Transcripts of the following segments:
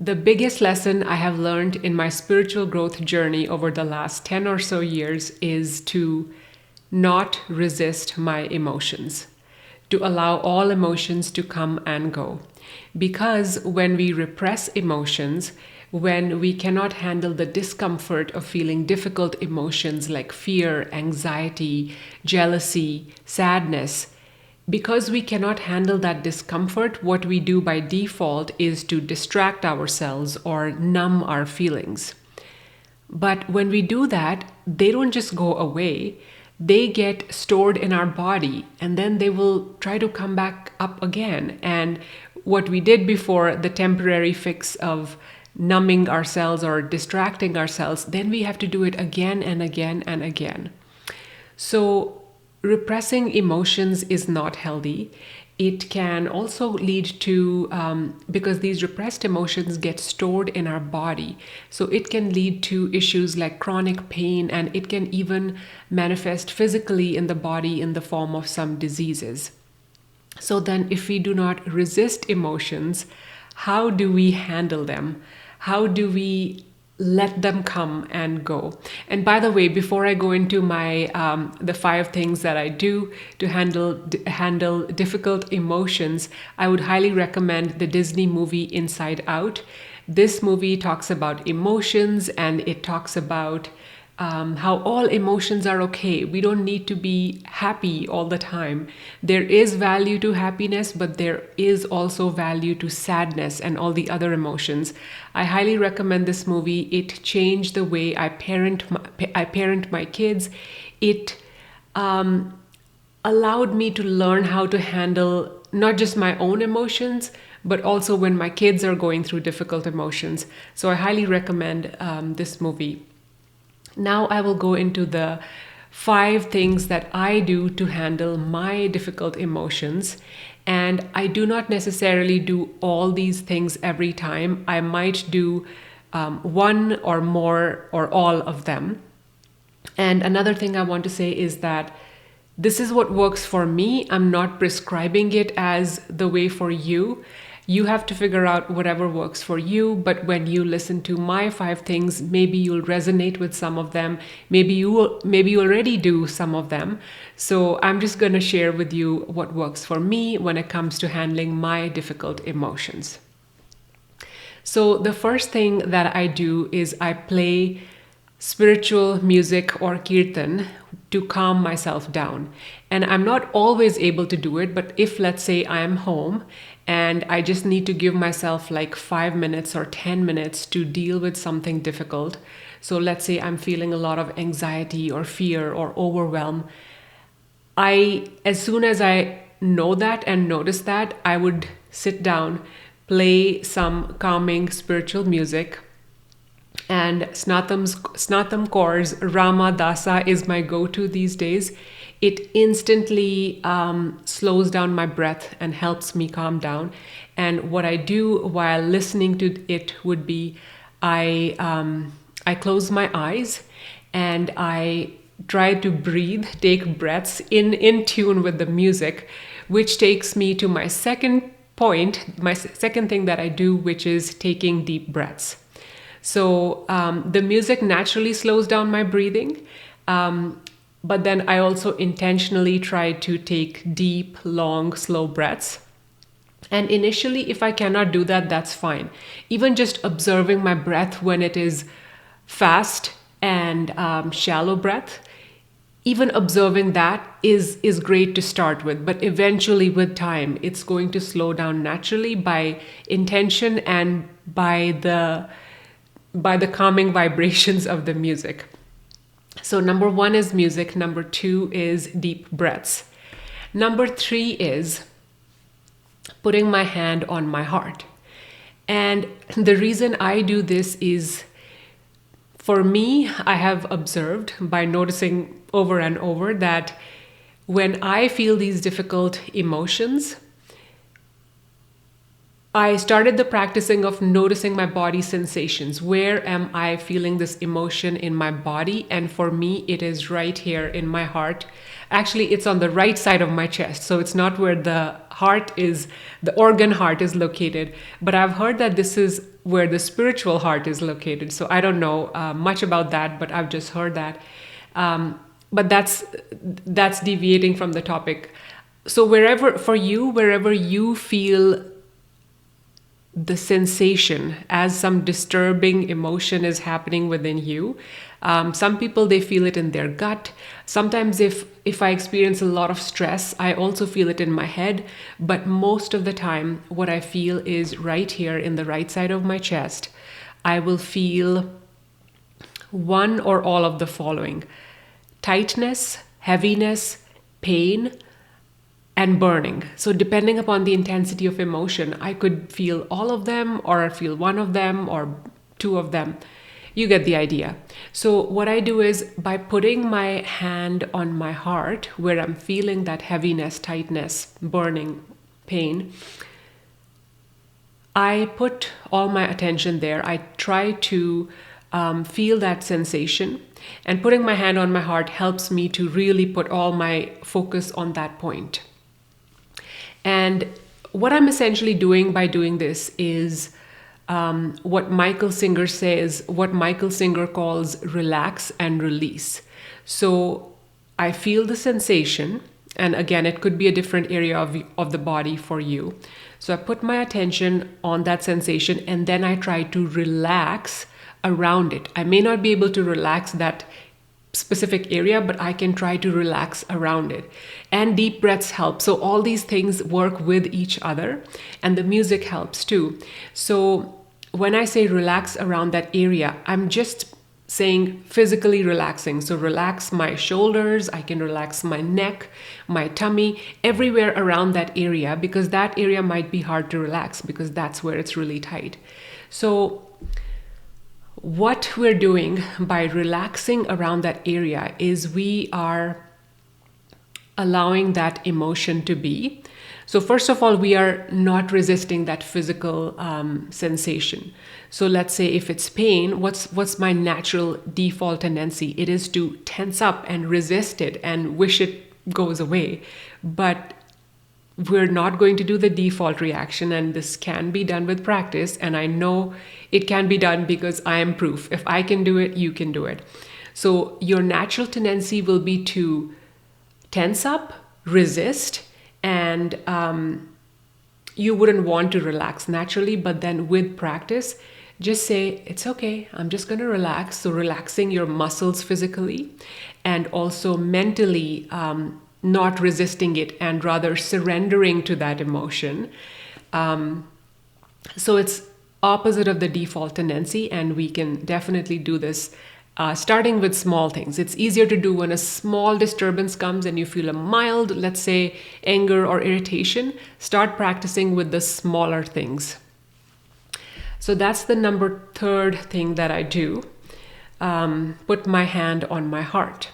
the biggest lesson I have learned in my spiritual growth journey over the last 10 or so years is to not resist my emotions, to allow all emotions to come and go. Because when we repress emotions, when we cannot handle the discomfort of feeling difficult emotions like fear, anxiety, jealousy, sadness, because we cannot handle that discomfort, what we do by default is to distract ourselves or numb our feelings. But when we do that, they don't just go away, they get stored in our body and then they will try to come back up again. And what we did before, the temporary fix of numbing ourselves or distracting ourselves, then we have to do it again and again and again. So repressing emotions is not healthy. It can also lead to, because these repressed emotions get stored in our body, so it can lead to issues like chronic pain, and it can even manifest physically in the body in the form of some diseases. So then if we do not resist emotions, how do we handle them? How do we let them come and go? And by the way, before I go into my the 5 things that I do to handle difficult emotions, I would highly recommend the Disney movie Inside Out. This movie talks about emotions, and it talks about how all emotions are okay. We don't need to be happy all the time. There is value to happiness, but there is also value to sadness and all the other emotions. I highly recommend this movie. It changed the way I parent my kids. It allowed me to learn how to handle not just my own emotions, but also when my kids are going through difficult emotions. So I highly recommend this movie. Now I will go into the 5 things that I do to handle my difficult emotions. And I do not necessarily do all these things every time. I might do one or more or all of them. And another thing I want to say is that this is what works for me. I'm not prescribing it as the way for you. You have to figure out whatever works for you. But when you listen to my 5 things, maybe you'll resonate with some of them. Maybe you already do some of them. So I'm just going to share with you what works for me when it comes to handling my difficult emotions. So the first thing that I do is I play spiritual music or kirtan to calm myself down. And I'm not always able to do it, but if, let's say, I am home and I just need to give myself like 5 minutes or 10 minutes to deal with something difficult. So let's say I'm feeling a lot of anxiety or fear or overwhelm. As soon as I know that and notice that, I would sit down, play some calming spiritual music. And Snatam Kaur's Rama Dasa is my go-to these days. It instantly slows down my breath and helps me calm down. And what I do while listening to it would be I close my eyes and I try to breathe, take breaths in tune with the music, which takes me to my second point, my second thing that I do, which is taking deep breaths. So the music naturally slows down my breathing, but then I also intentionally try to take deep, long, slow breaths. And initially, if I cannot do that, that's fine. Even just observing my breath when it is fast and shallow breath, even observing that is great to start with. But eventually, with time, it's going to slow down naturally by intention and by the calming vibrations of the music. So number 1 is music. Number 2 is deep breaths. Number 3 is putting my hand on my heart. And the reason I do this is, for me, I have observed by noticing over and over that when I feel these difficult emotions, I started the practicing of noticing my body sensations. Where am I feeling this emotion in my body? And for me, it is right here in my heart. Actually, it's on the right side of my chest. So it's not where the heart is, the organ heart is located. But I've heard that this is where the spiritual heart is located. So I don't know much about that, but I've just heard that. But that's deviating from the topic. So wherever you feel the sensation as some disturbing emotion is happening within you. Some people, they feel it in their gut. Sometimes if I experience a lot of stress, I also feel it in my head. But most of the time, what I feel is right here in the right side of my chest. I will feel one or all of the following: tightness, heaviness, pain, and burning. So depending upon the intensity of emotion, I could feel all of them, or I feel one of them, or two of them. You get the idea. So what I do is, by putting my hand on my heart where I'm feeling that heaviness, tightness, burning, pain, I put all my attention there. I try to feel that sensation, and putting my hand on my heart helps me to really put all my focus on that point. And what I'm essentially doing by doing this is what Michael Singer calls relax and release. So I feel the sensation, and again, it could be a different area of the body for you. So I put my attention on that sensation, and then I try to relax around it. I may not be able to relax that specific area, but I can try to relax around it. And deep breaths help. So all these things work with each other, and the music helps too. So when I say relax around that area, I'm just saying physically relaxing. So relax my shoulders, I can relax my neck, my tummy, everywhere around that area, because that area might be hard to relax because that's where it's really tight. So what we're doing by relaxing around that area is we are allowing that emotion to be. So first of all, we are not resisting that physical sensation. So let's say if it's pain, what's my natural default tendency? It is to tense up and resist it and wish it goes away. But we're not going to do the default reaction, and this can be done with practice. And I know it can be done because I am proof. If I can do it, you can do it. So your natural tendency will be to tense up, resist, and you wouldn't want to relax naturally. But then with practice, just say, it's okay, I'm just going to relax. So relaxing your muscles physically and also mentally, not resisting it and rather surrendering to that emotion. So it's opposite of the default tendency, and we can definitely do this starting with small things. It's easier to do when a small disturbance comes and you feel a mild, let's say, anger or irritation. Start practicing with the smaller things. So that's the third thing that I do. Put my hand on my heart.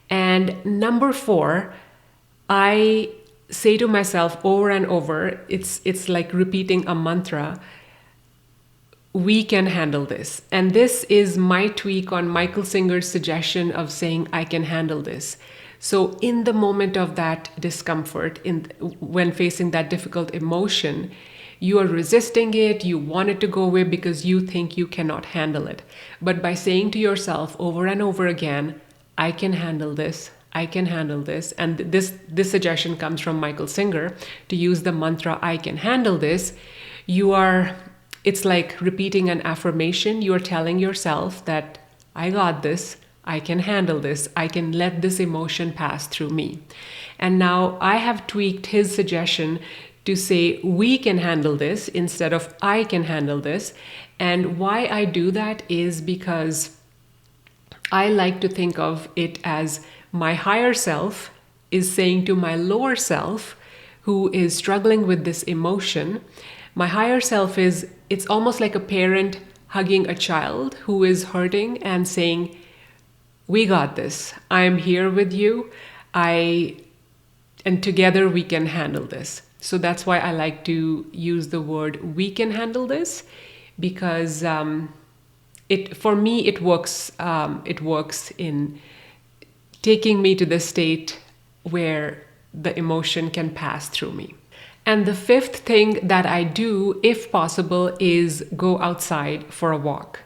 And number 4, I say to myself over and over, it's like repeating a mantra: we can handle this. And this is my tweak on Michael Singer's suggestion of saying, I can handle this. So in the moment of that discomfort, when facing that difficult emotion, you are resisting it, you want it to go away because you think you cannot handle it. But by saying to yourself over and over again, I can handle this, I can handle this. And this suggestion comes from Michael Singer to use the mantra, I can handle this. It's like repeating an affirmation. You are telling yourself that I got this, I can handle this, I can let this emotion pass through me. And now I have tweaked his suggestion to say we can handle this instead of I can handle this. And why I do that is because I like to think of it as my higher self is saying to my lower self who is struggling with this emotion. My higher self it's almost like a parent hugging a child who is hurting and saying, we got this. I am here with you. And together we can handle this. So that's why I like to use the word we can handle this, because for me it works. It works in taking me to the state where the emotion can pass through me. And the fifth thing that I do, if possible, is go outside for a walk.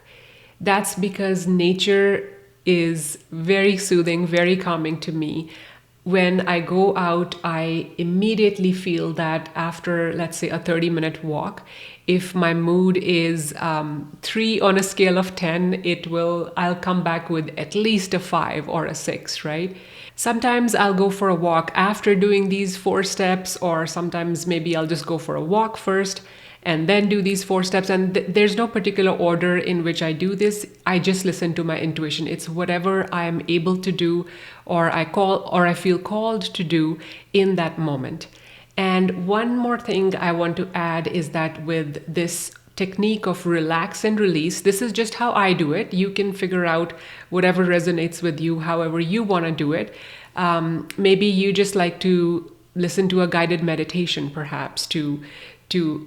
That's because nature is very soothing, very calming to me. When I go out, I immediately feel that after, let's say, a 30-minute walk, if my mood is 3 on a scale of 10, I'll come back with at least a 5 or a 6, right? Sometimes I'll go for a walk after doing these 4 steps, or sometimes maybe I'll just go for a walk first and then do these 4 steps. And there's no particular order in which I do this. I just listen to my intuition. It's whatever I'm able to do, or I feel called to do in that moment. And one more thing I want to add is that with this technique of relax and release, this is just how I do it. You can figure out whatever resonates with you, however you want to do it. Maybe you just like to listen to a guided meditation, perhaps, to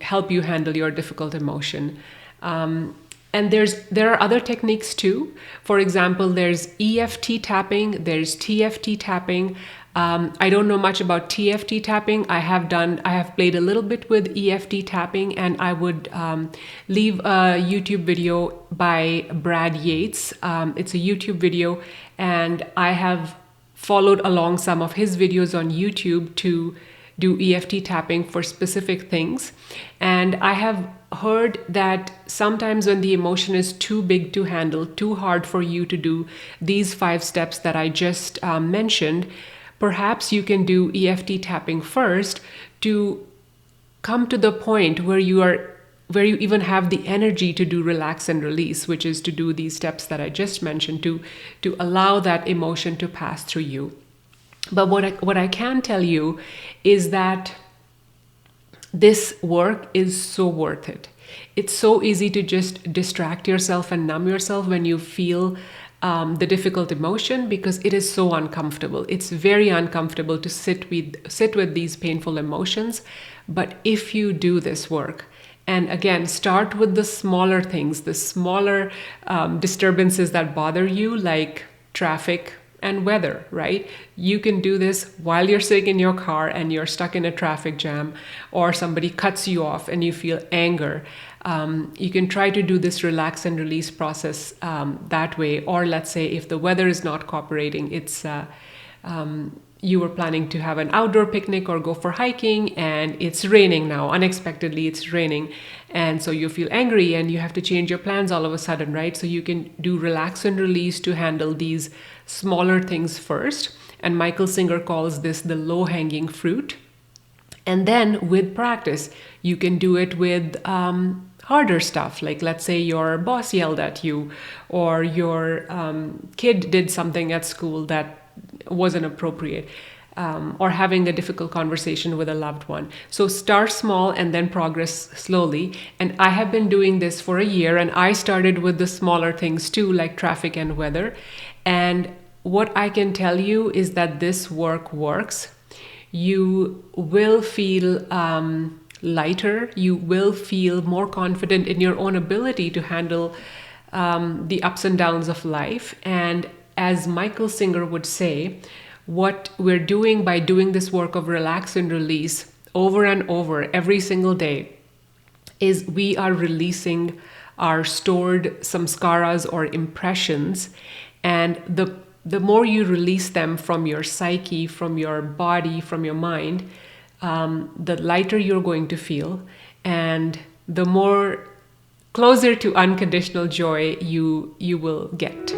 help you handle your difficult emotion. And there are other techniques too. For example, there's EFT tapping, there's TFT tapping. I don't know much about TFT tapping. I have played a little bit with EFT tapping, and I would leave a YouTube video by Brad Yates. It's a YouTube video, and I have followed along some of his videos on YouTube to do EFT tapping for specific things. And I have heard that sometimes when the emotion is too big to handle, too hard for you to do these 5 steps that I just mentioned, perhaps you can do EFT tapping first to come to the point where you even have the energy to do relax and release, which is to do these steps that I just mentioned, to allow that emotion to pass through you. But what I can tell you is that this work is so worth it. It's so easy to just distract yourself and numb yourself when you feel the difficult emotion, because it is so uncomfortable. It's very uncomfortable to sit with these painful emotions. But if you do this work, and again, start with the smaller things, the smaller disturbances that bother you, like traffic and weather, right? You can do this while you're sitting in your car and you're stuck in a traffic jam, or somebody cuts you off and you feel anger. You can try to do this relax and release process that way. Or let's say if the weather is not cooperating, it's you were planning to have an outdoor picnic or go for hiking, and it's raining now. Unexpectedly, it's raining. And so you feel angry and you have to change your plans all of a sudden, right? So you can do relax and release to handle these smaller things first. And Michael Singer calls this the low-hanging fruit. And then with practice, you can do it with harder stuff. Like, let's say your boss yelled at you, or your kid did something at school that wasn't appropriate, or having a difficult conversation with a loved one. So start small and then progress slowly. And I have been doing this for a year, and I started with the smaller things too, like traffic and weather. And what I can tell you is that this work works. You will feel lighter. You will feel more confident in your own ability to handle the ups and downs of life. And as Michael Singer would say, what we're doing by doing this work of relax and release over and over every single day is we are releasing our stored samskaras or impressions. And the more you release them from your psyche, from your body, from your mind, the lighter you're going to feel, and the more closer to unconditional joy you will get.